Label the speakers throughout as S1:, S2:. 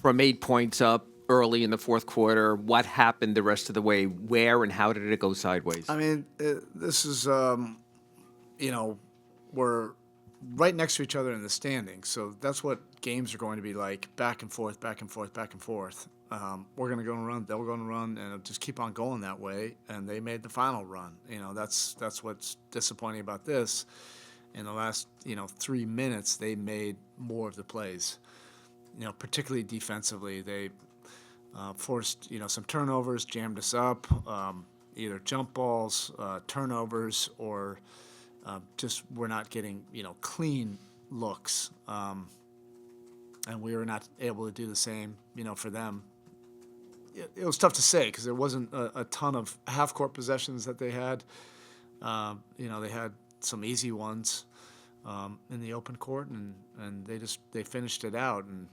S1: from 8 points up early in the fourth quarter. What happened the rest of the way? Where and how did it go sideways?
S2: I mean, this is, we're right next to each other in the standings. So that's what games are going to be like, back and forth, back and forth, back and forth. We're going to go and run, they're going to run, and it'll just keep on going that way. And they made the final run. That's what's disappointing about this. In the last, 3 minutes, they made more of the plays. Particularly defensively, they forced, some turnovers, jammed us up, either jump balls, turnovers, or just we're not getting, clean looks. And we were not able to do the same, for them. It was tough to say because there wasn't a ton of half-court possessions that they had. They had some easy ones in the open court, and they finished it out. And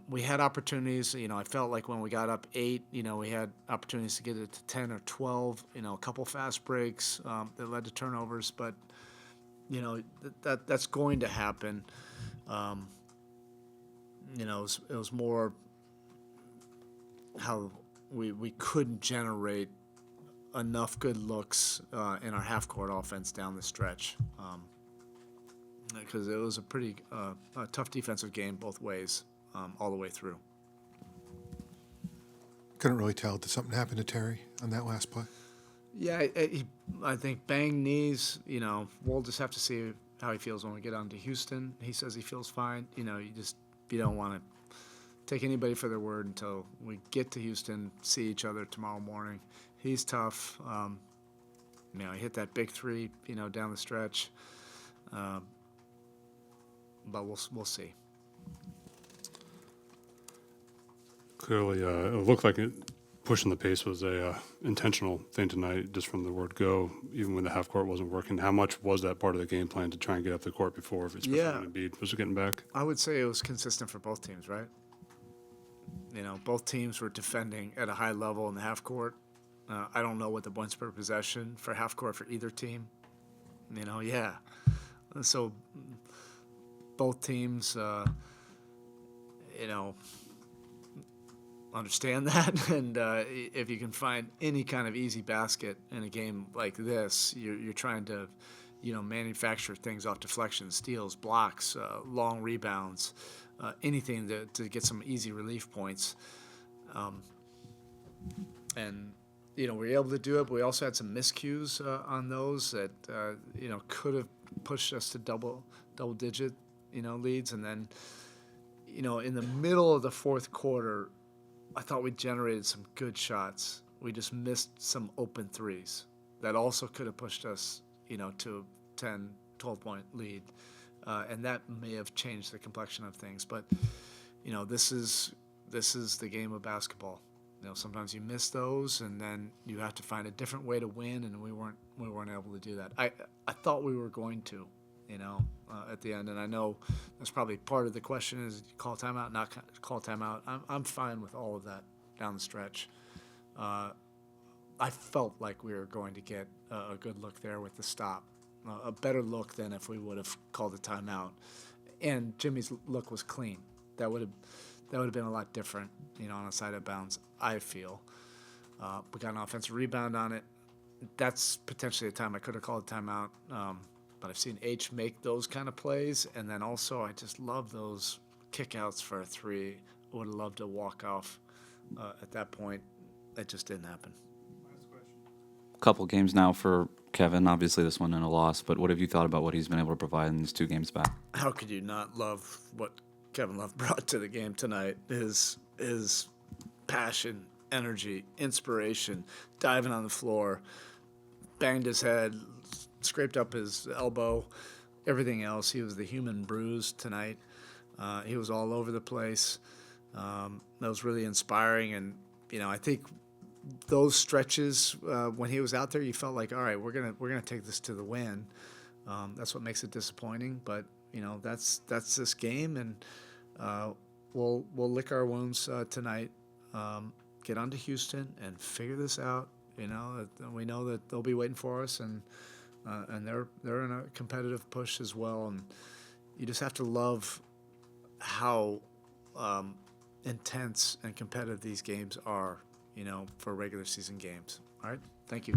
S2: we had opportunities. I felt like when we got up 8, we had opportunities to get it to 10 or 12. A couple fast breaks that led to turnovers, but that's going to happen. It was more how we couldn't generate enough good looks in our half-court offense down the stretch. Because it was a pretty tough defensive game both ways, all the way through.
S3: Couldn't really tell. Did something happen to Terry on that last play?
S2: Yeah, I think banged knees. We'll just have to see how he feels when we get on to Houston. He says he feels fine. You don't want to take anybody for their word until we get to Houston, see each other tomorrow morning. He's tough. He hit that big three, down the stretch. But we'll see.
S4: Clearly, it looked like pushing the pace was a intentional thing tonight, just from the word go, even when the half court wasn't working. How much was that part of the game plan to try and get up the court before, especially when Embiid was getting back?
S2: I would say it was consistent for both teams, right? Both teams were defending at a high level in the half court. I don't know what the points per possession for half court for either team. So both teams, understand that. And if you can find any kind of easy basket in a game like this, you're trying to, manufacture things off deflections, steals, blocks, long rebounds, anything to get some easy relief points. And we were able to do it, but we also had some miscues on those that, could have pushed us to double-digit, leads. And then, in the middle of the fourth quarter, I thought we generated some good shots. We just missed some open threes that also could have pushed us, to a 10, 12-point lead. And that may have changed the complexion of things. But, this is the game of basketball. Sometimes you miss those, and then you have to find a different way to win, and we weren't able to do that. I thought we were going to, at the end, and I know that's probably part of the question is call timeout, not call timeout. I'm fine with all of that down the stretch. I felt like we were going to get a good look there with the stop, a better look than if we would have called a timeout. And Jimmy's look was clean. That would have been a lot different, on a side of bounds, I feel. We got an offensive rebound on it. That's potentially a time I could have called a timeout. But I've seen H make those kind of plays. And then also I just love those kickouts for a three. I would have loved to walk off at that point. That just didn't happen.
S5: Couple games now for Kevin. Obviously this one in a loss. But what have you thought about what he's been able to provide in these 2 games back?
S2: How could you not love what Kevin Love brought to the game tonight? His passion, energy, inspiration, diving on the floor, banged his head, scraped up his elbow, everything else. He was the human bruise tonight. He was all over the place. That was really inspiring. And, I think those stretches when he was out there, you felt like, all right, we're gonna take this to the win. That's what makes it disappointing. But, that's this game, and we'll lick our wounds tonight. Get on to Houston and figure this out. We know that they'll be waiting for us, and they're in a competitive push as well. And you just have to love how intense and competitive these games are, for regular season games. All right, thank you.